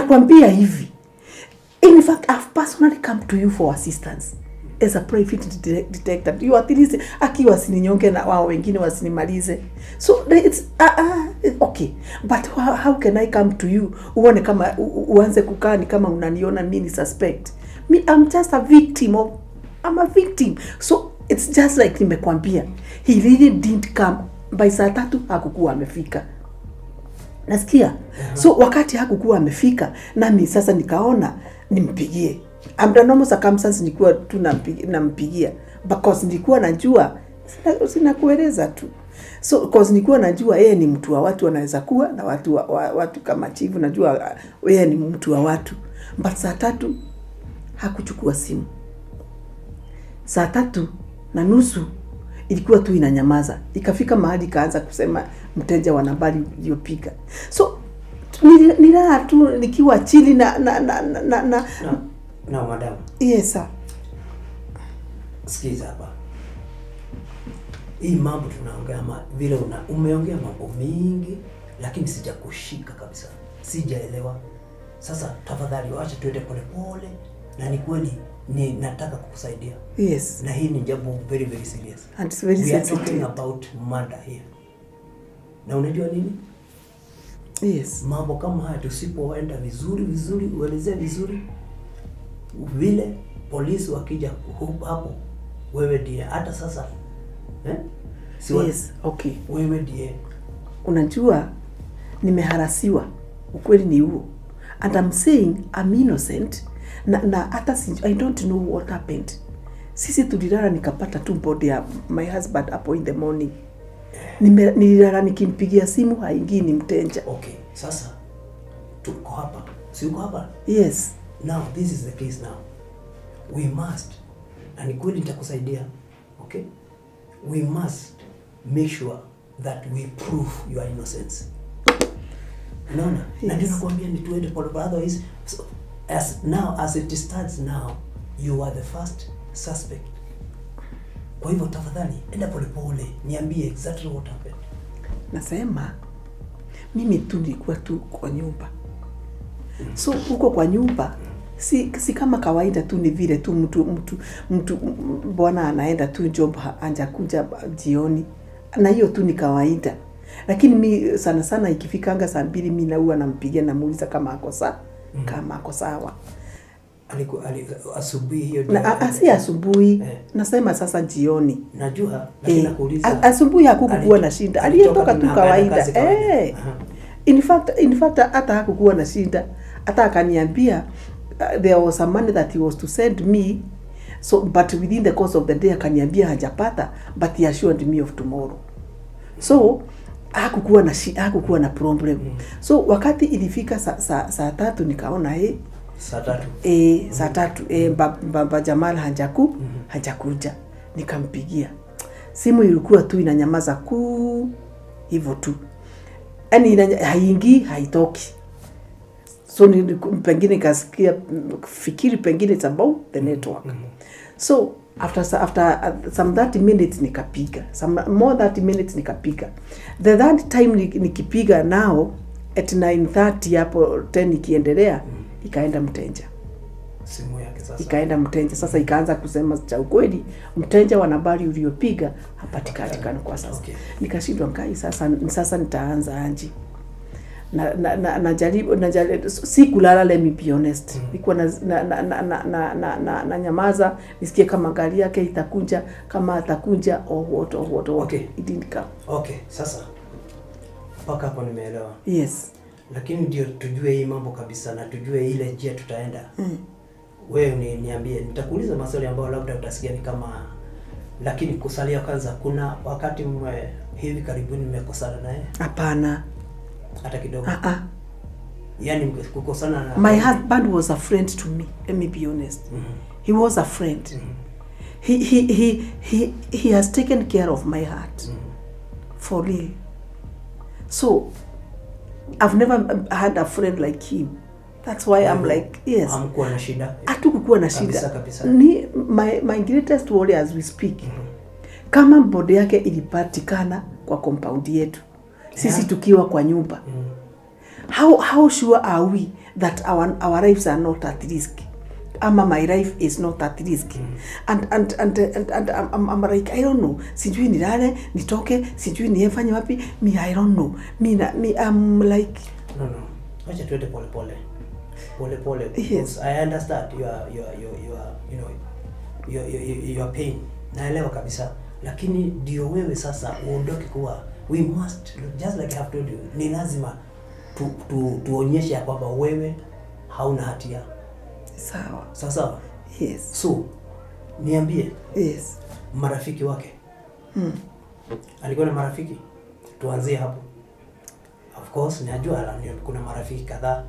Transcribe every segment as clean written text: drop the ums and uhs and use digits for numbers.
nakwambia hivi. In fact, I've personally come to you for assistance as a private detective. You at least akiwa sininyonge na wao wengine wasinimalize. So it's okay. But how can I come to you? Uone kama uanze kukaa ni kama unaniona mimi ni suspect. Me, I'm just a victim of I'm a victim. So it's just like nimekwambia. He really didn't come. By saa 3 hakukuwa amefika. Nasikia? So wakati hakukuwa amefika, nami sasa nikaona nimpigie. Under normal circumstances nilikuwa tu nampigia because nilikuwa najua sina kueleza tu. So because nilikuwa najua yeye ni mtu wa watu, wanaweza kuwa na watu kama chifu, najua yeye ni mtu wa watu. But saa 3 hakuchukua simu. Saa 3:30 ilikuwa tu inanyamaza. Ikafika mahali kaanza kusema mteja wa nambari iliyopiga. So nilala tu nikiwa chini na madam. Yes sir. Sikiza hapa. Hii mambo tunaongea vile umeongea mambo mingi lakini sijakushika kabisa. Sijaelewa. Sasa tafadhali acha tuende pole pole na ni kweli ni nataka kukusaidia. Yes. Na hii ni jambo very very serious. And it's very sensitive. We are talking about murder here. Na unajua nini? Yes. Mambo kama haya tusipoenda vizuri, uelezee vizuri. Vile polisi wakija hapo, wewe ndiye hata sasa. Yes, okay. Wewe ndiye. Unajua nimeharasiwa. Ukweli ni huo. And I'm saying I'm innocent. Na hata I don't know what happened. Sisi tulilala nikapata tu body ya my husband hapo in the morning. Nililala nikimpigia simu haingii ni mteja. Okay, sasa tuko hapa. Si uko hapa? Yes. Now this is the case now. We must, and kweli nitakusaidia. Okay? We must make sure that we prove your innocence. Unaona? Yes. Na ndio nakwambia ni tuende pole pole, otherwise as it stands now, you are the first suspect. Kwa hivyo tafadhali enda pole pole, niambie exactly what happened. Nasema mimi tu nilikuwa tu kwa nyumba. So huko kwa nyumba si kama kawaida tu, ni vile tu mtu bwana anaenda tu job anja kuja jioni. Na hiyo tu ni kawaida. Lakini mimi sana sana ikifikanga saa 2 mimi na huwa nampigia na muuliza kama ako sawa. Kama ako sawa. Alikuwa asubuhi hiyo na si asubuhi. Nasema sasa jioni. Najua lakini nakuuliza. Asubuhi hakukuwa na shinda. Aliyetoka tu kawaida. In fact hata hakukuwa na shinda. Hata akaniambia there was a money that he was to send me, so but within the course of the day akaniambia hajapata, but he assured me of tomorrow. So hakukuwa na problem. So wakati ilifika saa 3 nikaona saa 3 saa 3 baba Jamal hajakuja. Nikampigia. Simu ilikuwa tu inanyamaza hivyo tu. Yaani haingii haitoki. So pengine kasikia fikiri pengine it's about the network. So after some 30 minutes nikapiga. Some more 30 minutes nikapiga. The third time nikipiga now at 9:30 hapo 10 ikiendelea ikaenda mteja. Simu yake sasa. Ikaenda mteja. Sasa ikaanza kusema cha ukweli, mteja wa nambari uliopiga hapatikani kwa sasa. Okay. Nikashindwa ngai sasa nitaanza aje. Najaribu si kulala, let me be honest. Nilikuwa na nyamaza nisikie kama gari yake itakuja, kama atakuja or what. Okay. It didn't come. Okay, sasa mpaka hapo nimeelewa. Yes. Lakini ndio tujue hii mambo kabisa na tujue ile njia tutaenda. Wewe niambie, nitakuuliza maswali ambayo labda utasikia ni kama, lakini kusalia kwanza, kuna wakati hivi karibuni mmekosana naye? Hapana. Hata kidogo. Yaani kukosana na my husband was a friend to me, let me be honest. He was a friend. He has taken care of my heart. For real. So I've never had a friend like him. That's why I'm like, yes. Hamkuwa na shida. Hatukukuwa na shida. Kabisa. Ni my greatest worry as we speak. Kama body yake ilipatikana kwa compound yetu. Sisi tukiwa kwa nyumba. How sure are we that our lives are not at risk. Ama my life is not at risk. And I'm like, I don't know. Sijui nilale, nitoke, sijui niefanye wapi. Me, I don't know. I'm like... No. Wacha tuende pole pole. Pole pole. Yes. I understand your pain. Naelewa kabisa. Lakini ndio wewe sasa uondoke kuwa we must, just like I have told you, ni lazima tuonyeshe ya kwamba wewe hauna hatia. Sawa. Sawa? Yes. So, niambie. Yes. Marafiki wake. Alikuwa na marafiki? Tuanzie hapo. Of course, najua kuna marafiki kadhaa.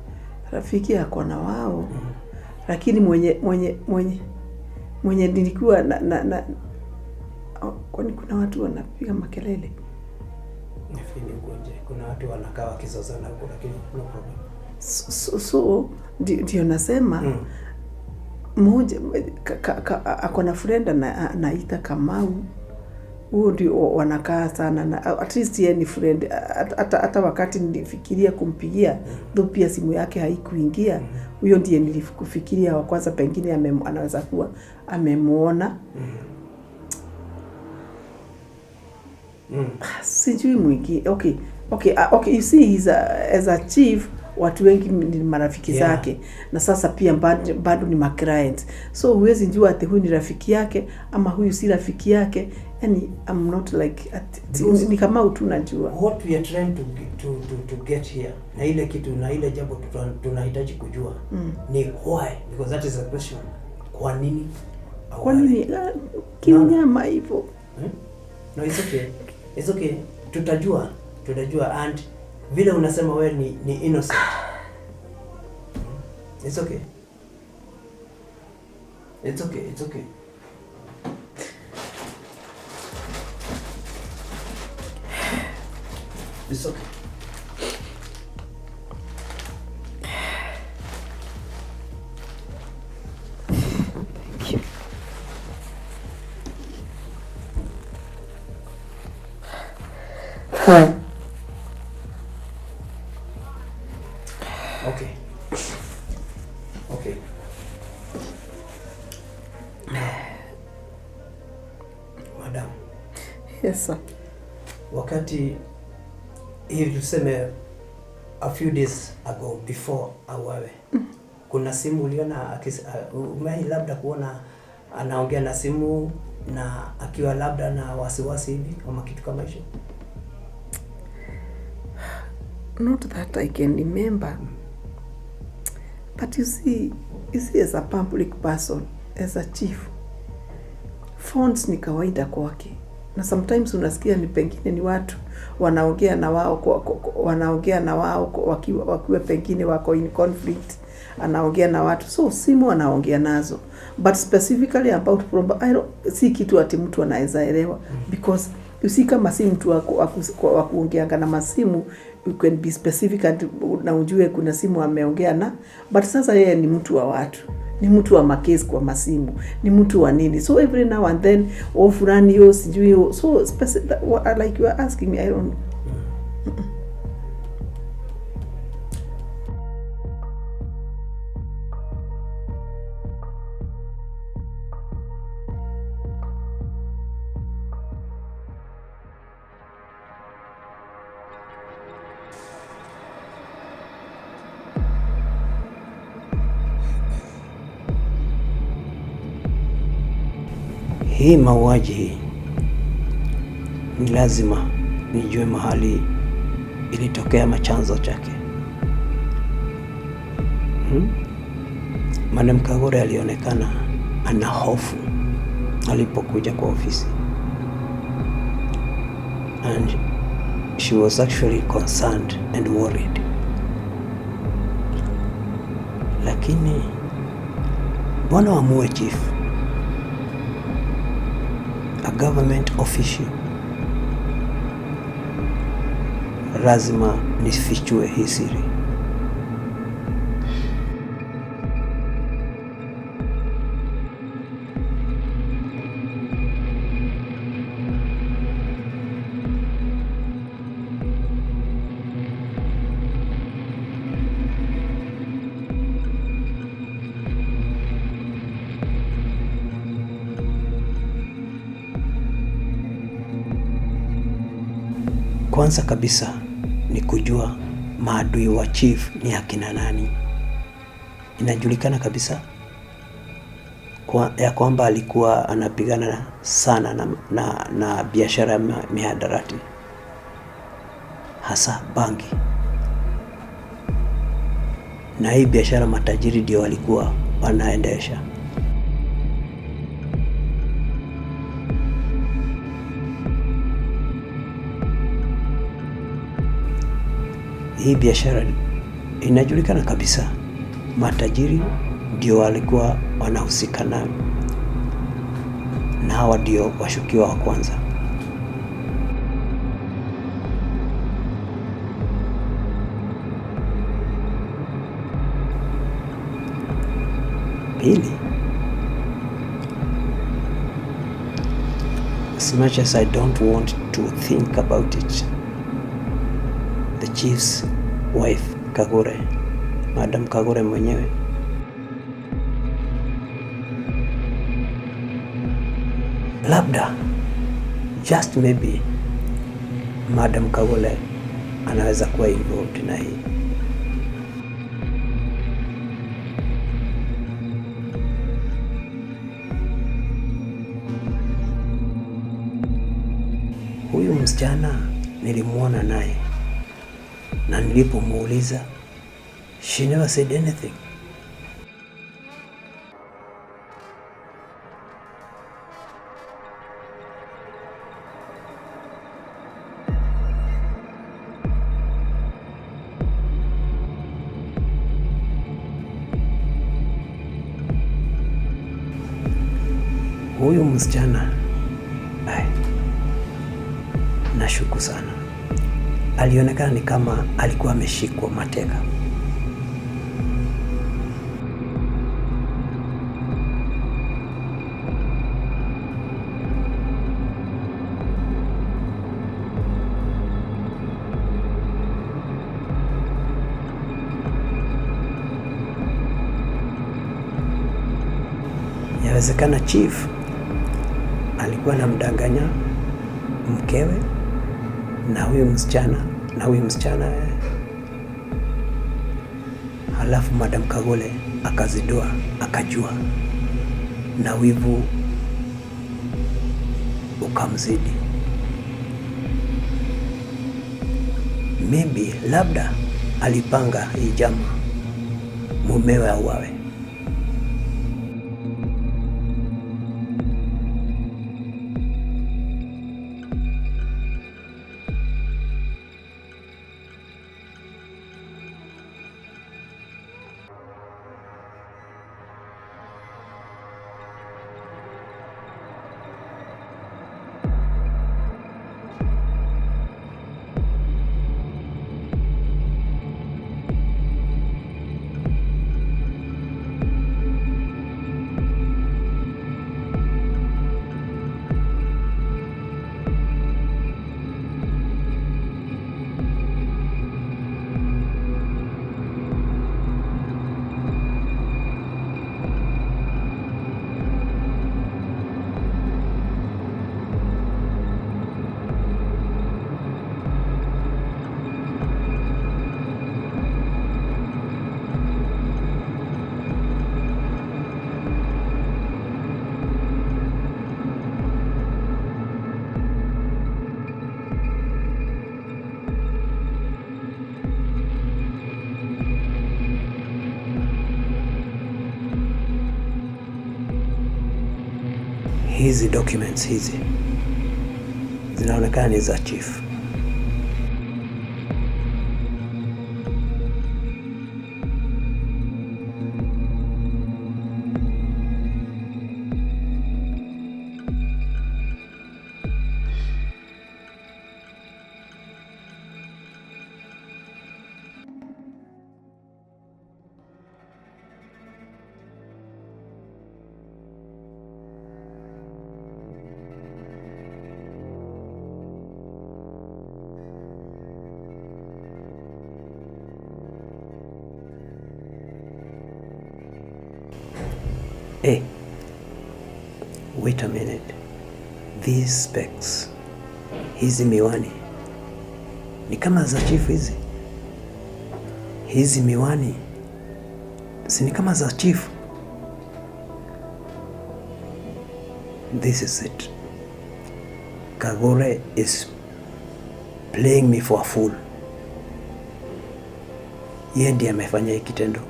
Rafiki yako na wao. Lakini mwenye nilikuwa na kwani kuna watu wanapiga makelele. Nafikiri ugonje. Kuna watu wanakaa wakizozana huko, lakini no problem. So ndio nasema mmoja ako na friend anaita Kamau. Huo ndio wanakaa sana na at least yeye ni friend. Hata wakati nilifikiria kumpigia though pia simu yake haikuingia, huyo ndiye nilikufikiria wa kwanza, pengine anaweza kuwa amemuona. Sijui mwingi. Okay, you see he's as a chief, watu wengi ni marafiki zake. Na sasa pia bado ni ma client. So huwezi jua ati huyu ni rafiki yake ama huyu si rafiki yake. Yani I'm not like ni kama tu najua. What we are trying to get here, na ile kitu na ile jambo tunahitaji kujua ni why, because that is a question. Kwa nini? Kinyama hivyo? No, it's okay. Tutajua and vile unasema wewe ni innocent. It's okay. It's okay. Thank you. Okay. Madam. Yes, sir. Wakati hivi tuseme a few days ago before awawe, kuna simu uliona labda kuona anaongea na simu na akiwa labda na wasiwasi hivi kama kitu kama hicho? Not that I can remember. But you see as a public person, as a chief, phones ni kawaida kwake. Na sometimes unasikia ni pengine ni watu wanaongea na wao wakiwa pengine wako in conflict, anaongea na watu, so simu anaongea nazo. But specifically about problem, si kitu ati mtu anaweza elewa, because you see kama si mtu wa kuongeanga na masimu, you can be specific na ujue kuna simu ameongea na, but sasa yeye ni mtu wa watu, ni mtu wa makesi kwa masimu, ni mtu wa nini. So every now and then fulani yo sijui yo, so specific, like you are asking me, I don't know. Hii mauaji hii ni lazima nijue mahali ilitokea machanzo chake. Madam Kagure alionekana ana hofu alipokuja kwa ofisi, and she was actually concerned and worried. Lakini mbona wamue chief, a government official? Lazima nifichue hii siri. Kwanza kabisa ni kujua maadui wa chief ni akina nani. Inajulikana kabisa ya kwamba alikuwa anapigana sana na biashara ya mihadarati, hasa bangi. Na hii biashara matajiri ndio walikuwa wanaendesha. Hii biashara inajulikana kabisa, matajiri ndio walikuwa wanahusika nayo, na hawa ndio washukiwa wa kwanza. Pili, as much as I don't want to think about it, the chief's wife Kagure, Madam Kagure mwenyewe, labda just maybe Madam Kagure anaweza kuwa involved na hii. Huyu msichana nilimuona naye, na nilipomuuliza, she never said anything. Huyu msichana nashuku sana, alionekana ni kama alikuwa ameshikwa mateka. Yawezekana chief alikuwa anamdanganya mkewe na huyu msichana, halafu Madam Kagure akazidua, akajua, na wivu ukamzidi. Maybe labda alipanga hii jamaa mumewe auawe. Hizi documents hizi zinaonekana ni za chief. Hey, wait a minute. These specs, hizi miwani Ni kama za chief hizi. Hizi miwani si ni kama za chief. This is it. Kagure is playing me for a fool. Yeye ndiye amefanya hiki kitendo.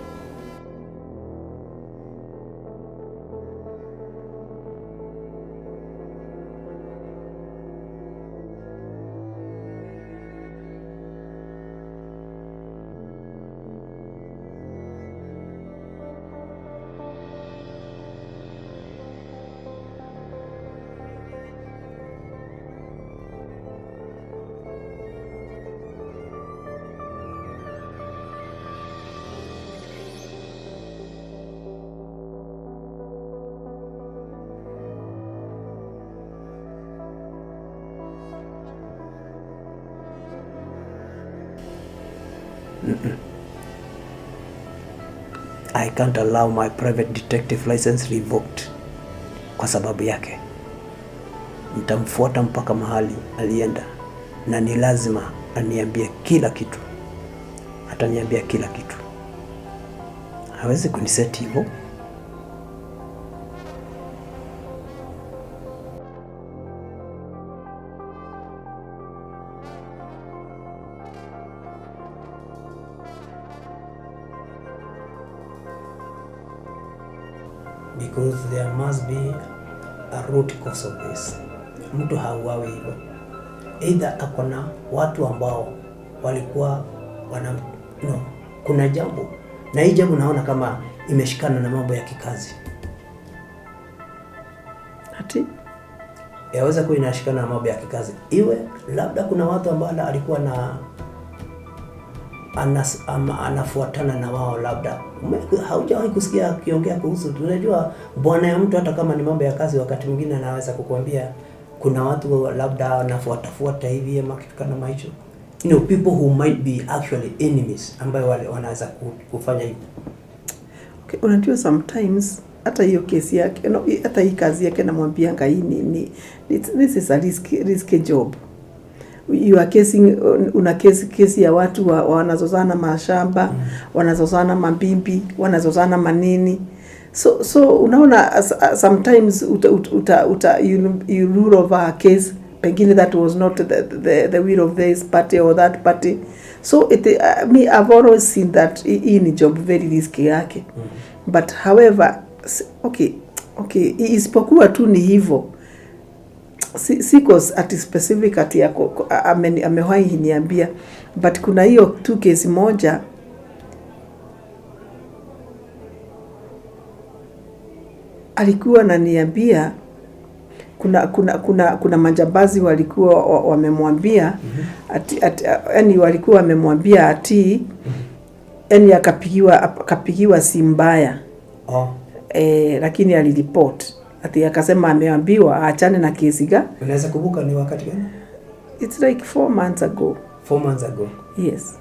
I can't allow my private detective license revoked kwa sababu yake. Nitamfuata mpaka mahali alienda, na ni lazima aniambie kila kitu. Ataniambia kila kitu. Hawezi kuniseti hivyo. Because there must be a root cause of this. Mtu hauawi hivyo. Either akona watu ambao walikuwa kuna jambo, na hii jambo naona kama imeshikana na mambo ya kikazi. Ati yaweza kuwa inashikana na mambo ya kikazi. Iwe labda kuna watu ambao alikuwa anafuatana na wao, labda haujawahi kusikia akiongea kuhusu. Tunajua bwana ya mtu, hata kama ni mambo ya kazi, wakati mwingine anaweza kukuambia kuna watu labda wanafuata hivi ama kitu kama hicho. People who might be actually enemies ambao wanaweza kufanya hivyo. Okay, unajua sometimes hata hiyo kesi yake, hata hii kazi yake namwambia ngai this is a risky job. You are una kesi ya watu wanazozana mashamba, wanazozana mabimbi, wanazozana manini. So unaona sometimes you rule over a case, pengine that was not the will of this party or that party. So I've always seen that hii ni job very risky yake. But however, okay, isipokuwa tu ni hivyo. Siko ati specific ati yako amewahi niambia, but kuna hiyo tu kesi moja alikuwa ananiambia kuna majambazi walikuwa wamemwambia yani walikuwa wamemwambia ati yani akapigiwa simu mbaya. Lakini aliripoti ati akasema ameambiwa aachane na kesi ga. Unaweza kubuka ni wakati gani? It's like 4 months ago. 4 months ago. Yes.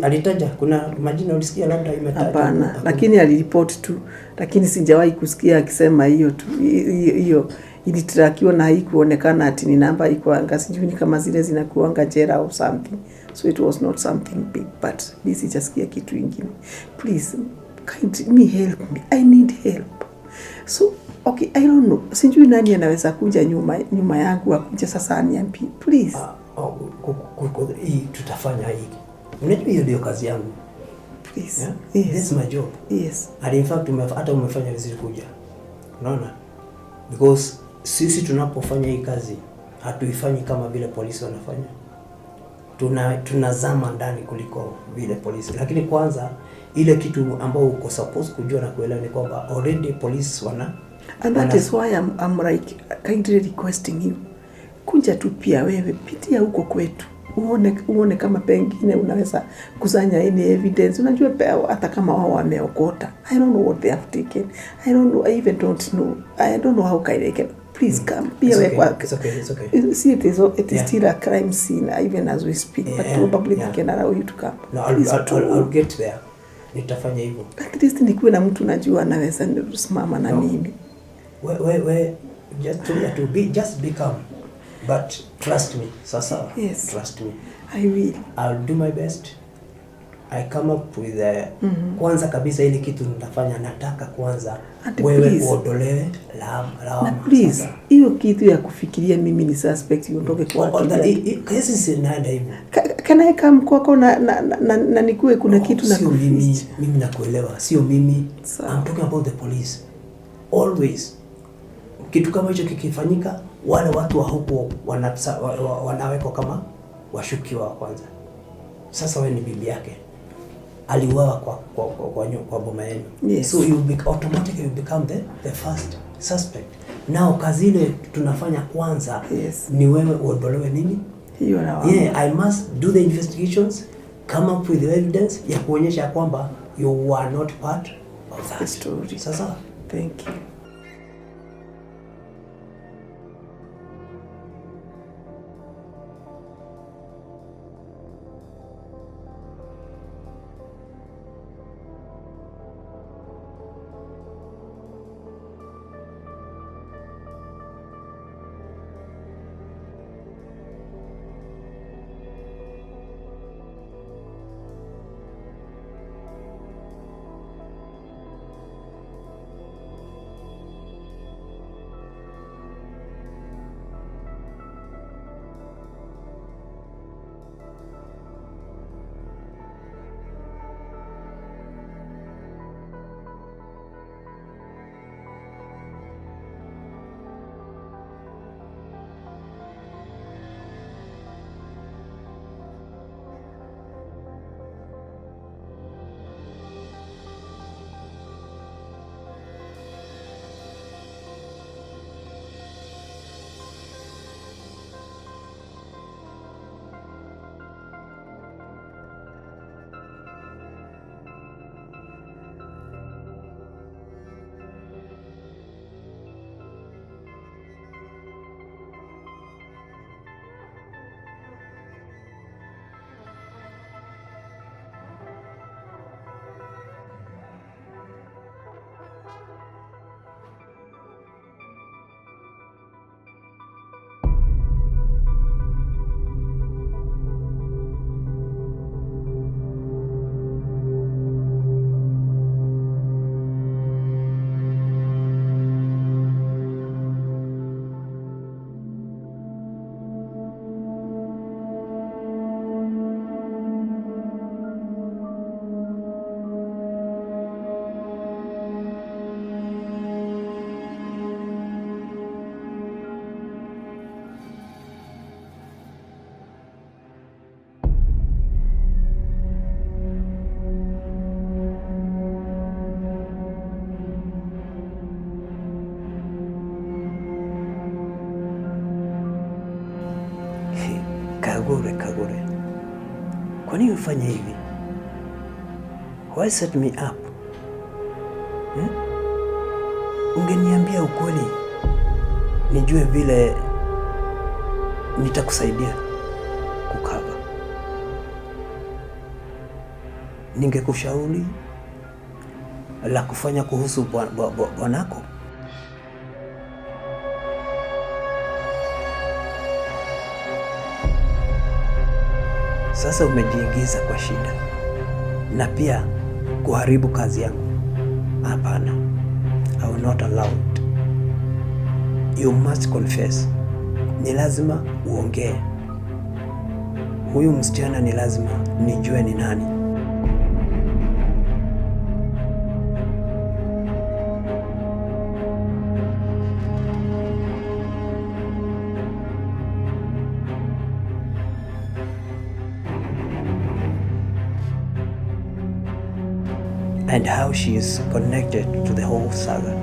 Alitaja kuna majina ulisikia labda imetajwa? Hapana, lakini aliripoti tu, lakini sijawahi kusikia akisema hiyo tu. Hiyo ilitarakiwa na haikuonekana ati ni namba iko anga, sijui ni kama zile zinakuanga jera or something. So it was not something big, but this is just kitu kingine. Please, help me. I need help. So, okay, I don't know. Sijui nani anaweza kuja nyuma yangu akuja sasa aniambie, please. Hii tutafanya hiki. Unajua hiyo ndio kazi yangu. Please. Yeah? Yes. This is my job. Yes. And in fact hata umefanya vizuri kuja. Unaona? Because sisi tunapofanya hii kazi hatuifanyi kama vile polisi wanafanya. Tunazama ndani kuliko vile polisi. Lakini kwanza ile kitu ambao uko supposed kujua na kuelewa ni kwamba already police and that is why I'm like kindly requesting you, kunja tu pia wewe, pitia huko kwetu uone kama pengine unaweza kusanya any evidence. Unajua hata kama wao wameokota, I don't know what they have taken, I even don't know how I can. Please come pia wewe kwa. It's okay. See, it is still a crime scene even as we speak, but probably they can allow you to come. No, I'll get there. Nitafanya hivyo. At least nikuwe na mtu najua anaweza kusimama na mimi. We just be calm. But trust me, sasa. Yes. Trust me. I will. I'll do my best. I come up with kwanza kabisa ile kitu nitafanya, nataka kwanza wewe uondolewe lawama. Please, hiyo kitu ya kufikiria mimi ni suspect uondoke kwa kesi sinaenda hivyo. Can I come kwako na nikue kuna kitu na sio mimi nakuelewa, sio mimi. I'm talking about the police. Always kitu kama hicho kikifanyika, wale watu wa huko wanawekwa kama washukiwa wa kwanza. Sasa wewe ni bibi yake, aliuawa kwa boma yenu. Yes. So automatically you become the first suspect. Now kazi ile tunafanya kwanza, yes, ni wewe uondolewe nini hiyo na wao. Yeah, I must do the investigations, come up with the evidence ya kuonyesha kwamba you are not part of that story. Sasa, thank you. Kagure, kwa nini ufanye hivi? Why set me up? Ungeniambia ukweli, nijue vile nitakusaidia kukava. Ningekushauri la kufanya kuhusu bwanako. Sasa umejiingiza kwa shida na pia kuharibu kazi yangu. Hapana, I will not allow it. You must confess. Ni lazima uongee. Huyu msichana ni lazima nijue ni nani. And how she is connected to the whole saga.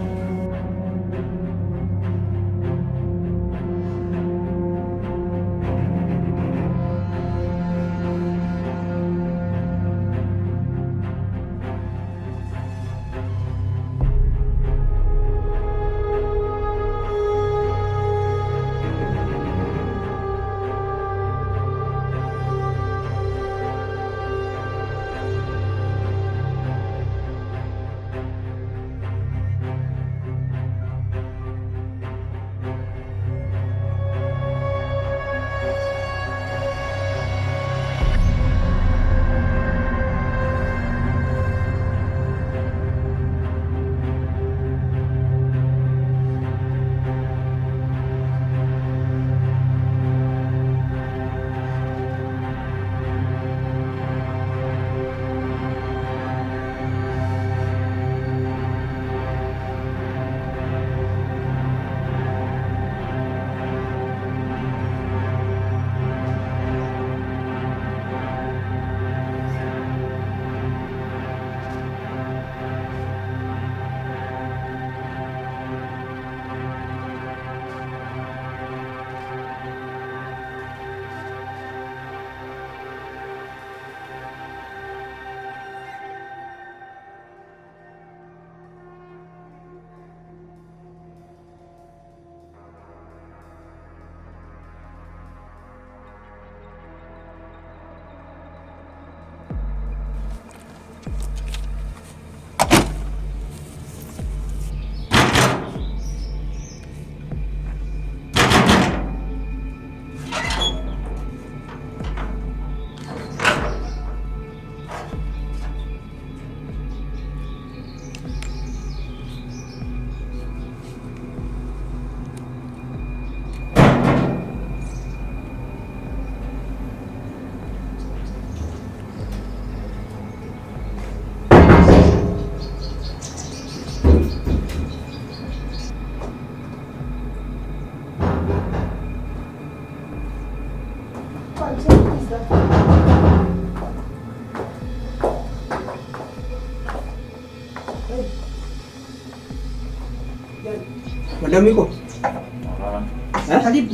Madam iko?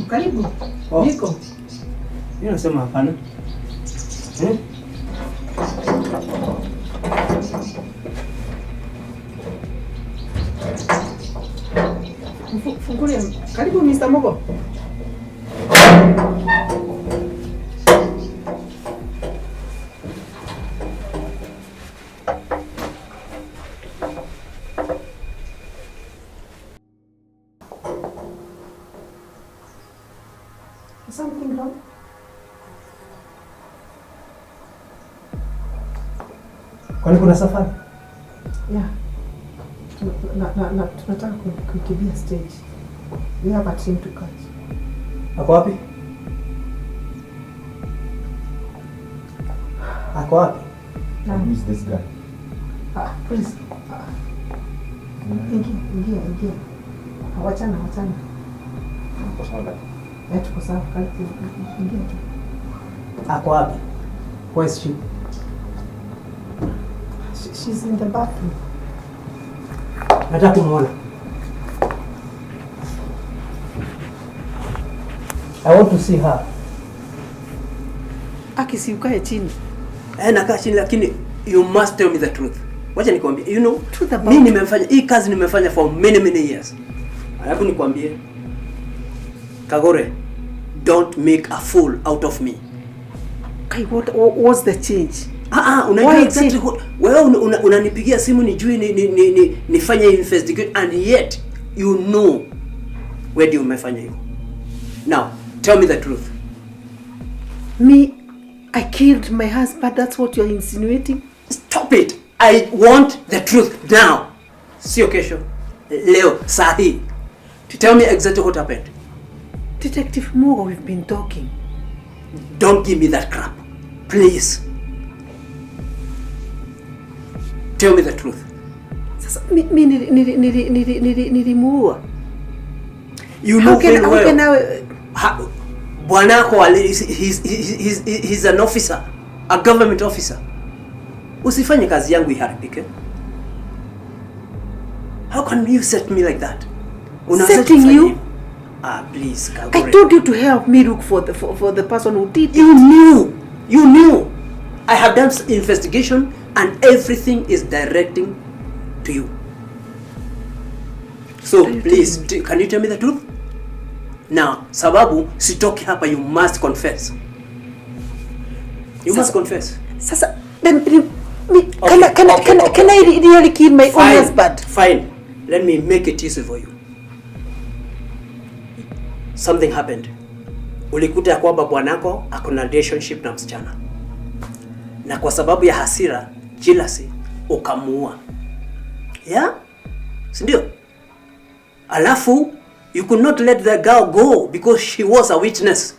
Karibu. Oh. Niko. Mimi nasema hapana. Fungulia. Karibu Mr. Mogo. Something wrong? Kwani kuna safari? Yeah. Tunataka kukimbia stage. We have a train to catch. Ako wapi? Ako wapi? Who is this guy? Please. Ingia. Wachana. Tuko sawa. Ingia tu. Ako wapi? Where is she? She's in the bathroom. Nataka kumuona. I want to see her. Si ukae chini. Nakaa chini lakini you must tell me the truth. Wacha nikwambie. You know, truth about mimi nimefanya hii kazi nimefanya for many years. Alafu nikwambie. Kagure, don't make a fool out of me. Okay, what's the change? Unajua exactly wewe unanipigia simu nijui nifanye investigate and yet you know where do umefanya hiyo. Now, tell me the truth. Me, I killed my husband, that's what you're insinuating? Stop it. I want the truth now. Sio kesho. Leo, sahi. Tell me exactly what happened. Detective Mogo, we've been talking. Don't give me that crap. Please. Tell me the truth. Sasa mimi nilimuua. You know very well. Bwanako he's an officer, a government officer. Usifanye kazi yangu iharibike. How can you set me like that? Setting you? Please, Kagure. I told you to help me look for the person who did it. You knew. I have done investigation and everything is directing to you. So please, can you tell me the truth? Now, sababu sitoki hapa, you must confess. You must confess. Sasa, can I really kill my own husband? Fine. Let me make it easy for you. Something happened. Ulikuta ya kwamba bwanako akona relationship na msichana. Na kwa sababu ya hasira, jealousy, ukamuua. Yeah? Sindio? Alafu, you could not let the girl go because she was a witness.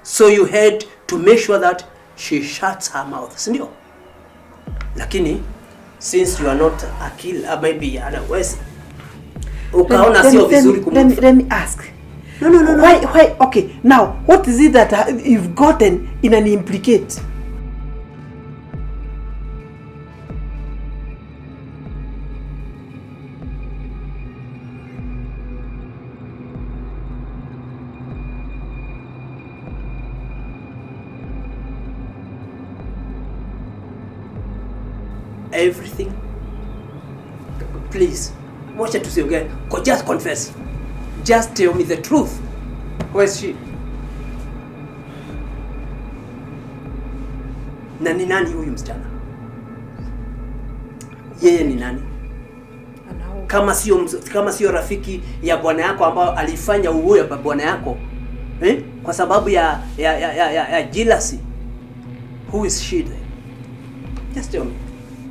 So you had to make sure that she shuts her mouth. Sindio? Lakini, since you are not a killer, maybe otherwise, ukaona sio vizuri kumufa. Let me ask. No. Why? Okay, now, what is it that you've gotten in an implicate? Everything. Please, watch it to see again. Just confess. Just tell me the truth. Where is she? Na ni nani huyu msichana? Yeye ni nani? Kama sio rafiki ya bwana yako ambao alifanya uwe ya bwana yako, kwa sababu ya jealousy. Who is she then? Just tell me.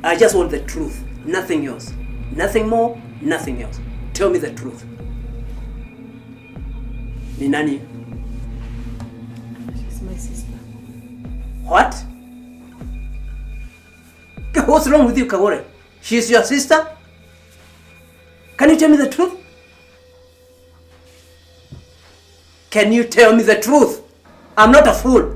I just want the truth, nothing else. Nothing more, nothing else. Tell me the truth. Ni nani? She's my sister. What? What's wrong with you, Kagure? She's your sister? Can you tell me the truth? Can you tell me the truth? I'm not a fool.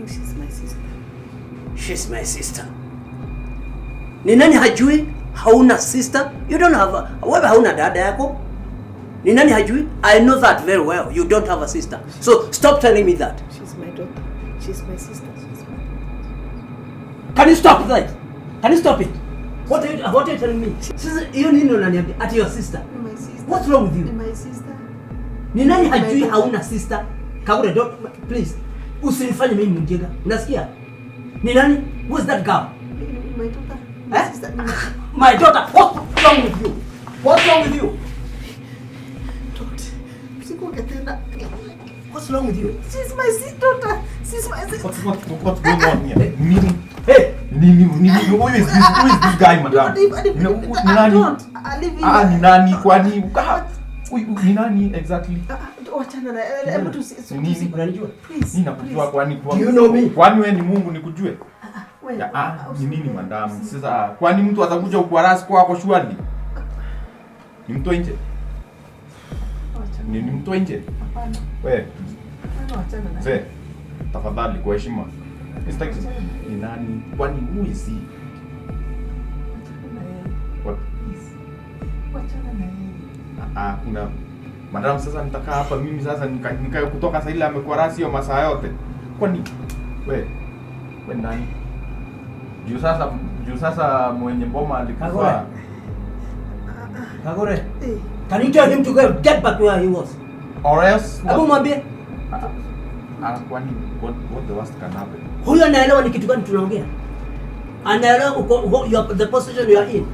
think she's my sister. She's my sister. Ni nani hajui hauna sister? You don't have wewe hauna dada yako? Ni nani hajui? I know that very well. You don't have a sister. So stop telling me that. She's my daughter. She's my sister. Can you stop that? Can you stop it? What are you telling me? Sister, you nini unaniambia at your sister? My sister. What's wrong with you? My sister. Ni nani hajui hauna sister? Kagure, don't please. Usinifanye mimi mjinga. Unasikia? Ni nani? Who's that girl? My daughter. My sister. My daughter. What's wrong with you? What's wrong with you? What's wrong with you? She's my daughter. She's my sister. What's going on here? Nini? Hey! Nini? Who is this guy, madam? Ni nani? Kwani? Ni nani exactly? Wachana na hebu Nini unanijua? Please. Nini nakujua kwani? You know me? Kwani wewe ni Mungu nikujue? Ni nini madam? Sasa kwani mtu atakuja ukuarasi kwako shwali? Ni mtu nje? Ni mtu nje? Hapana. Wewe. Wachana na. Zee, tafadhali kwa heshima. Mistake ni nani? Kwani who is he? What is? Wachana na yeye. Kuna madam, sasa nitakaa hapa mimi sasa nikae kutoka saa ile amekuwa rasi hiyo masaa yote. Kwani wewe nani? Juu sasa mwenye boma alikufa. Kagure. Can you tell him to get back where he was? Or else Abu mwambie. Kwani what the worst can happen? Huyo anaelewa ni kitu gani tunaongea? Anaelewa the position you are in.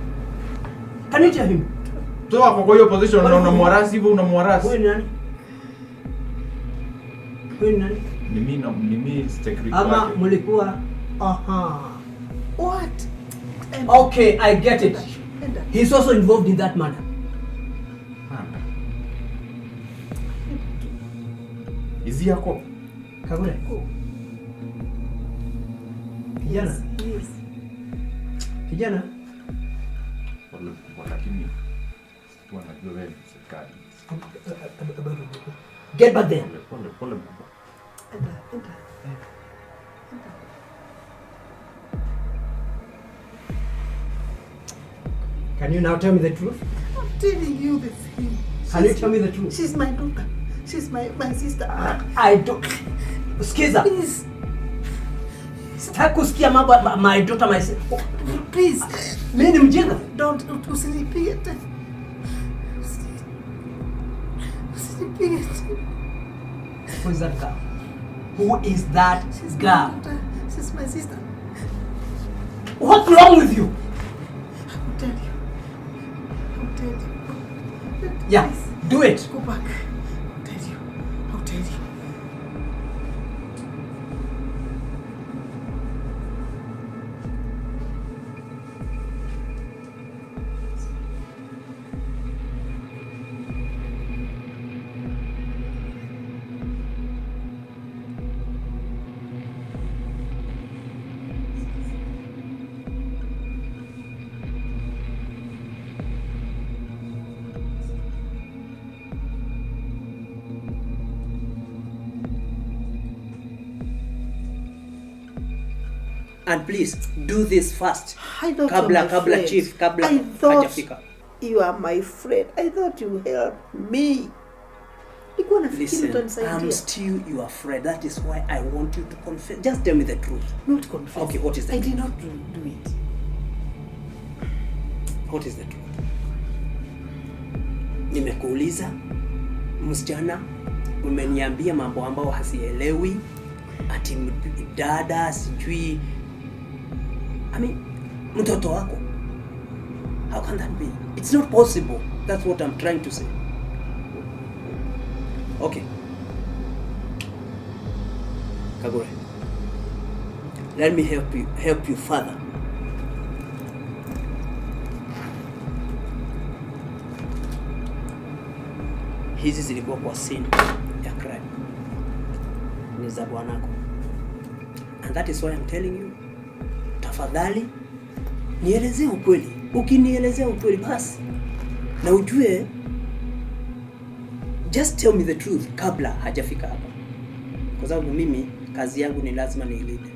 Can you tell him? Toa kwa hiyo position na unamwarasi hivyo unamwarasi. Huyo ni nani? Huyo ni nani? Ni mimi secretary. Ama mlikuwa What? Okay, I get it. He's also involved in that matter. Is he yako? Kagure. Kijana. Yes. Kijana. Lakini tunajua wewe serikali. Get back there. Pole. Enter. Can you now tell me the truth? I'm telling you the thing. Can you tell me the truth? She's my daughter. She's my sister. I don't. Skiza. Please. Sitaki kusikia mambo my daughter, my sister. Please. Mimi ni mjinga. Don't usinipige tena. Usinipige tena. Who is that girl? Who is that girl? She's my sister. What's wrong with you? I'll tell you. Yeah, Please. do it. Go back. I'll tell you. And please do this fast. I thought Kabla chief, kabla I thought hajafika. you are my friend. I thought you helped me. Listen, I'm still your friend. That is why I want you to confess. Just tell me the truth. Not confess. Okay, what is the I truth? did not do it. What is the truth? Nimekuuliza msichana, umeniambia mambo ambayo hasielewi, ati dada sijui. I mean, mtoto wako. How can that be? It's not possible. That's what I'm trying to say. Okay. Kagure, let me help you further. Hizi zilikuwa kwa scene ya crime. Ni za bwanako. And that is why I'm telling you. Tafadhali nielezee ukweli. Ukinielezea ukweli basi na ujue, just tell me the truth kabla hajafika hapa. Kwa sababu mimi kazi yangu ni lazima niilinde.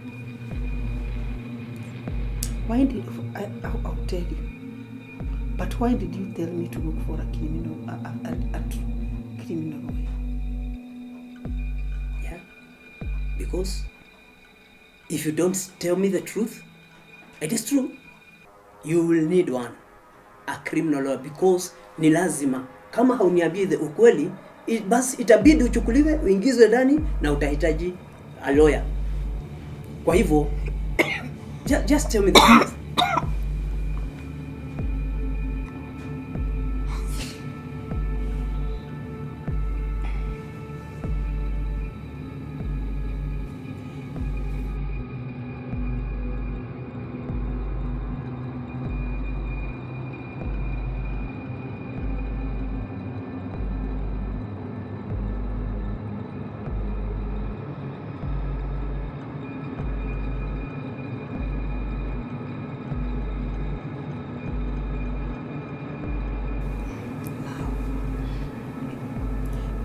Why did I'll tell you. But why did you tell me to look for a criminal way? Yeah. Because if you don't tell me the truth, it is true, you will need one, a criminal lawyer, because ni lazima. Kama hauniambii the ukweli, basi itabidi uchukuliwe, uingizwe ndani na utahitaji a lawyer. Kwa hivyo, just tell me the truth.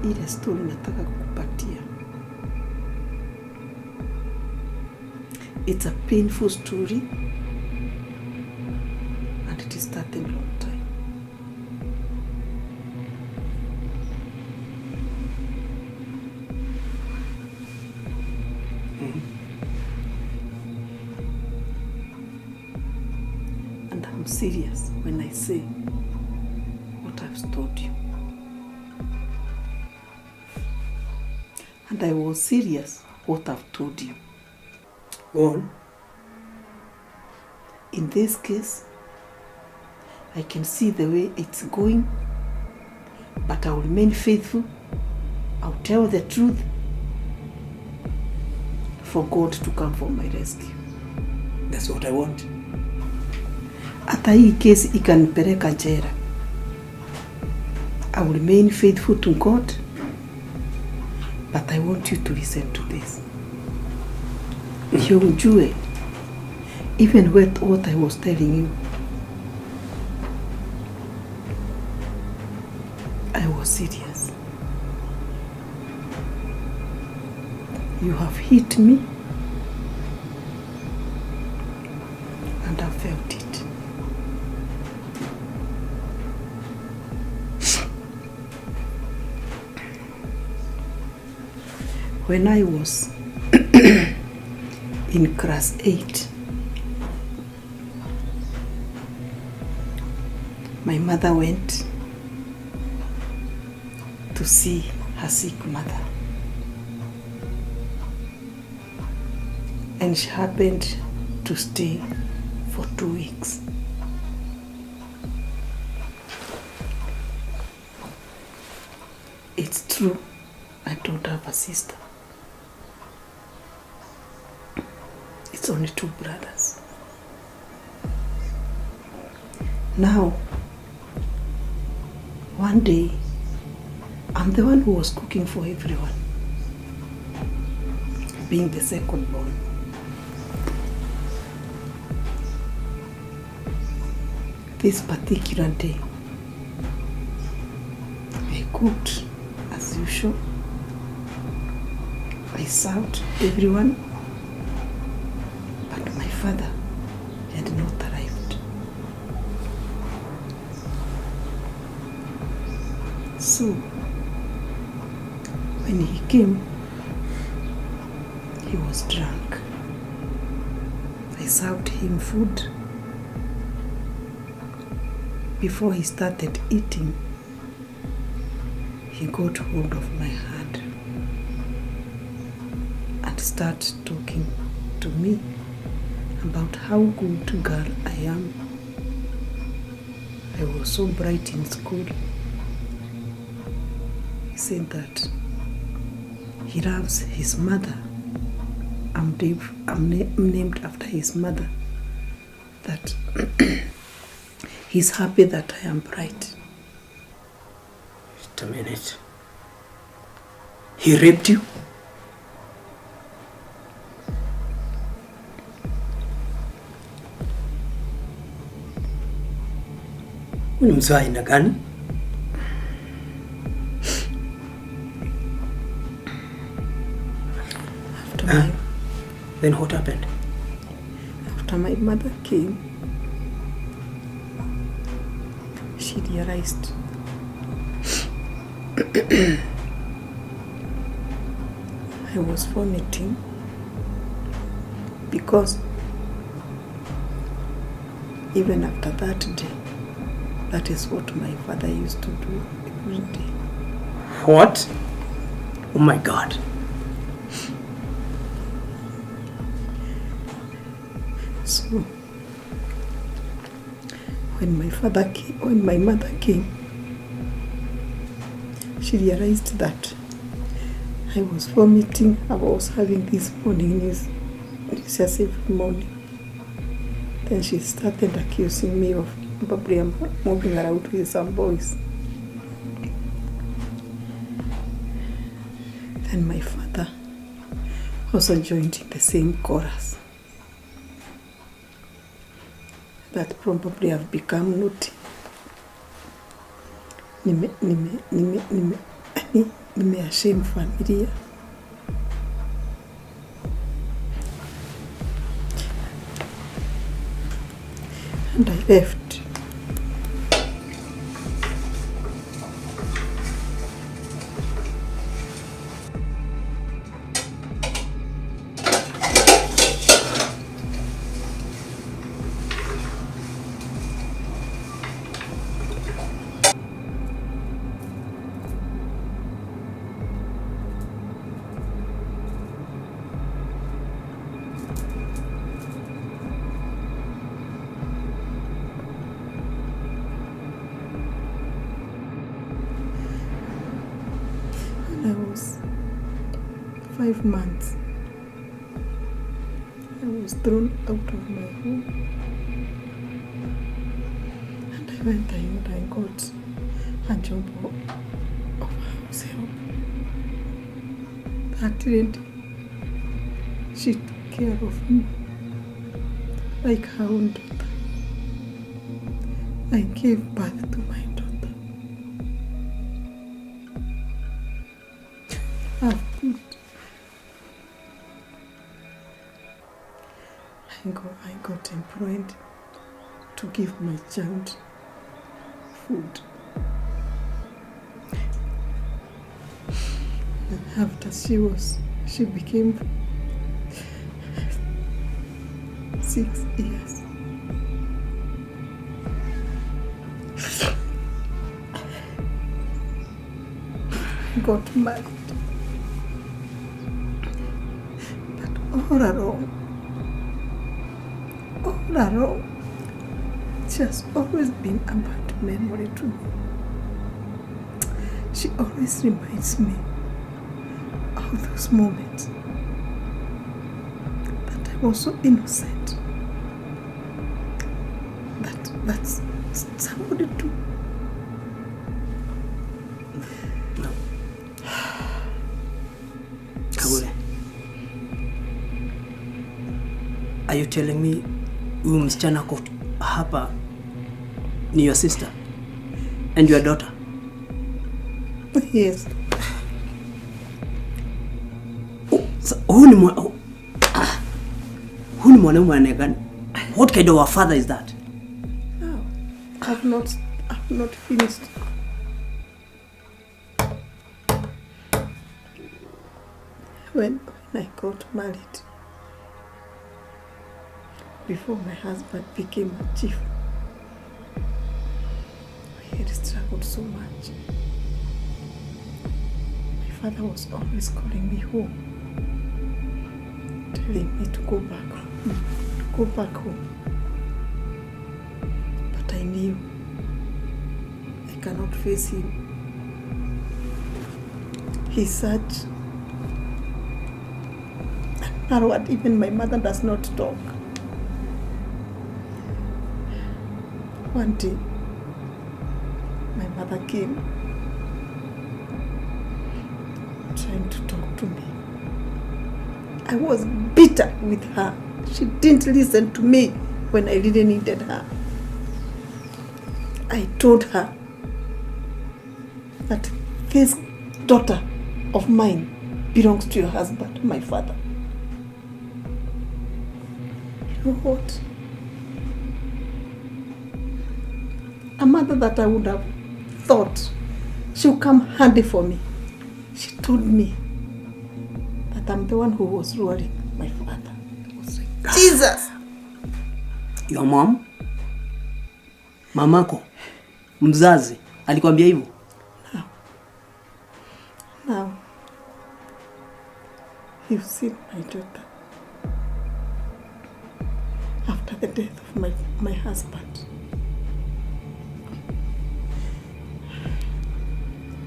Ile story nataka kukupatia. It's a painful story and it started a long time. And I'm serious when I say what I've told you. And I was serious what I've told you. Go on. In this case, I can see the way it's going, but I will remain faithful. I'll tell the truth for God to come for my rescue. That's what I want. Hata hii kesi ikanipeleka jela, I will remain faithful to God. But I want you to listen to this. Ujue, even with what I was telling you, I was serious. You have hit me, and I felt it. When I was in class 8, my mother went to see her sick mother. And she happened to stay for 2 weeks. It's true, I don't have a sister. It's only 2 brothers. Now, one day, I'm the one who was cooking for everyone, being the second born. This particular day, I cooked as usual. I served everyone, but my father had not arrived. So, when he came, he was drunk. I served him food. Before he started eating, he got hold of my hand and started talking to me about how good girl I am. I was so bright in school. He said that he loves his mother. I'm named after his mother. That he's happy that I am bright. Wait a minute. He raped you? Ni mzee aina gani? After my Then what happened? After my mother came, she realized I was vomiting because even after that day, that is what my father used to do every day. What? Oh my God. So when my mother came, she realized that I was vomiting. I was having this morning news just every morning. Then she started accusing me of probably moving around with some boys. Then my father also joined in the same chorus. That probably have become naughty. Shame familia. And I left. I was 5 months. I was thrown out of my home. And I went and I got a job of house help. That lady, she took care of me like her own daughter. I gave birth to my daughter. I got employed to give my child food. And after she became 6 years. I got married. But all along, she has always been a bad memory to me. She always reminds me of those moments that I was so innocent. That's somebody to. No. Kagure, are you telling me huyu msichana ako hapa ni your sister and your daughter? Yes. Huyu ni mwanaume anegani? What kind of a father is that? No, I've not finished. When I got married, before my husband became a chief, we had struggled so much. My father was always calling me home, telling me to go back home. But I knew I cannot face him. He's such a narrow, even my mother does not talk. One day, my mother came, trying to talk to me. I was bitter with her. She didn't listen to me when I really needed her. I told her that this daughter of mine belongs to your husband, my father. You know what? A mother that I would have thought she would come handy for me. She told me that I'm the one who was ruling my father. I was like, Jesus! Your mom? Mamako? Mzazi? Alikwambia hivyo? Now, you've seen my daughter. After the death of my husband,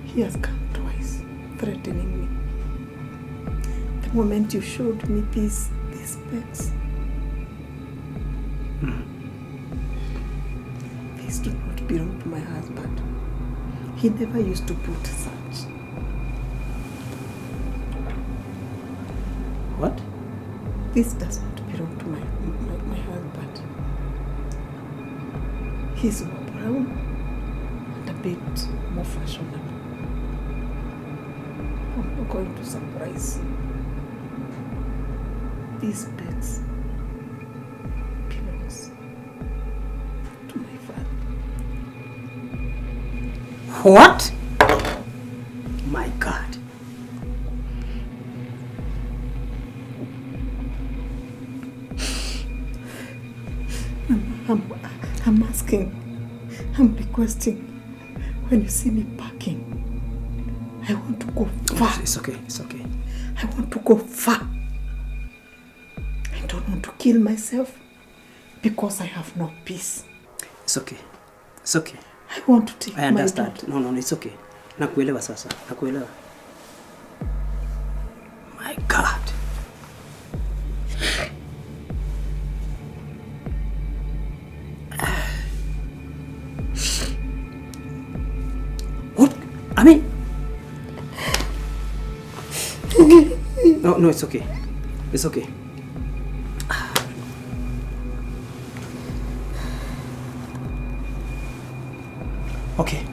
he has come twice, threatening me. The moment you showed me these specs, these do not belong to my husband. He never used to put such. What? This does not belong to my husband. He's more brown and a bit more fashionable. I'm not going to surprise you. These beds belongs to my father. What? My God. I'm asking, I'm requesting, when you see me packing, I want to go far. It's okay, it's okay. I want to go far. I don't want to kill myself because I have no peace. It's okay. It's okay. I want to take I understand. my No, it's okay. Nakuelewa sasa. Nakuelewa. My God. What? I mean... Okay. No, it's okay. It's okay. Okay.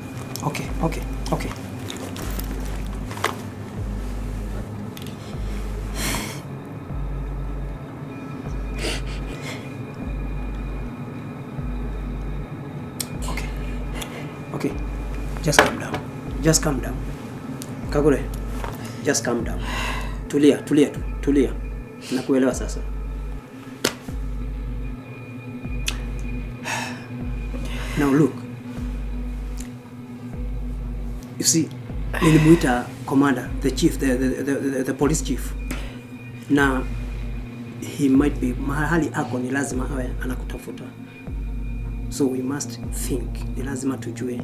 Okay. Just calm down. Kagure, just calm down. Tulia. Nakuelewa sasa. Now look. You see, nilimuita commander, the chief, the police chief. Na he might be mahali ako ni lazima awe anakutafuta. So we must think, ni lazima tujue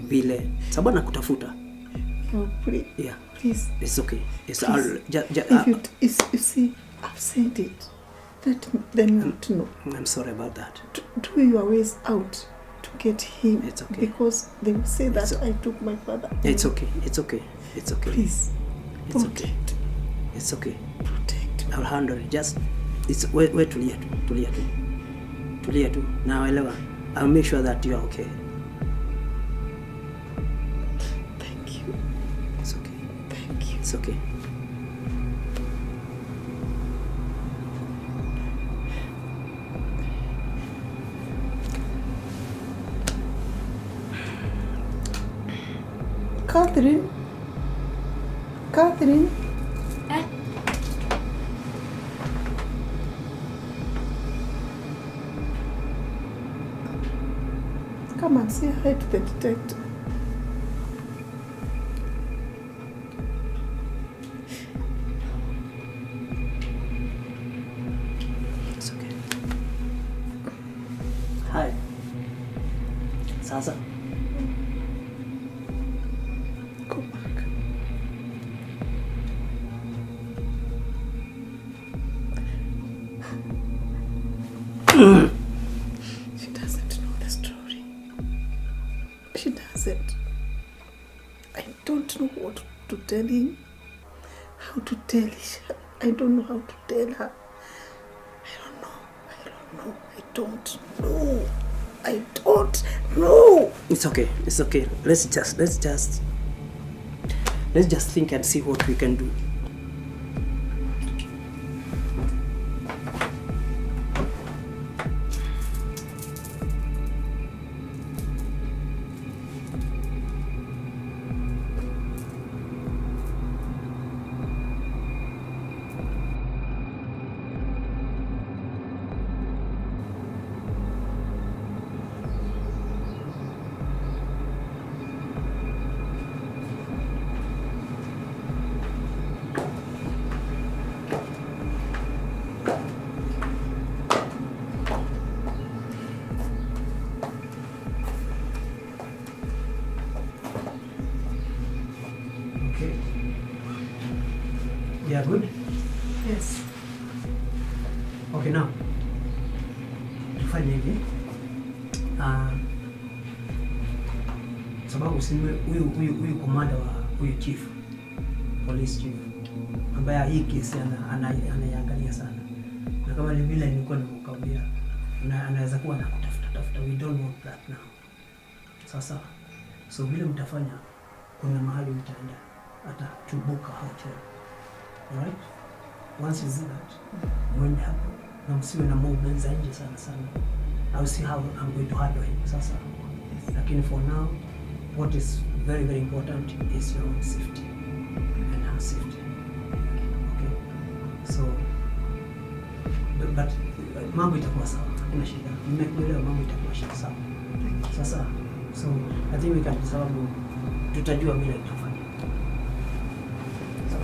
vile sababu anakutafuta. No, please. Yeah. Please. It's okay. It's you see, I've said it. Let them not know. I'm sorry about that. Do your ways out to get him. It's okay. Because they will say that I took my father. It's okay. Please. It's okay. It's okay. Protect me. I'll handle it. Just we tulia tu. Now I'll make sure that you are okay. Thank you. It's okay. Thank you. It's okay. Catherine. Come and say hi to the detective. It's okay. Hi. Sasa. Go back. She doesn't know the story. She doesn't. I don't know what to tell him. How to tell her. I don't know how to tell her. I don't know. It's okay. Let's just think and see what we can do. Okay. Yeah, good? Yes. Okay, now. Tufanye hivi. Sababu huyu komanda wa huyu chief, police chief, ambaye hii kesi anaiangalia sana. Na kama vile nilikuwa nimekuambia, anaweza kuwa anakutafuta. We don't want that now. Sasa, so vile mtafanya, kuna mahali mtaenda hata to book a hotel. Alright? Once you do that, mwende hapo na msiwe na movement za nje sana. I'll see how I'm going to handle him. Sasa, lakini for now, what is very, very important is your own safety and her safety. Okay? So, but mambo itakuwa sawa, hakuna shida. Nimekuelewa, mambo itakuwa sawa. Sasa, so I think we can, sababu tutajua vile tutafanya. Sawa?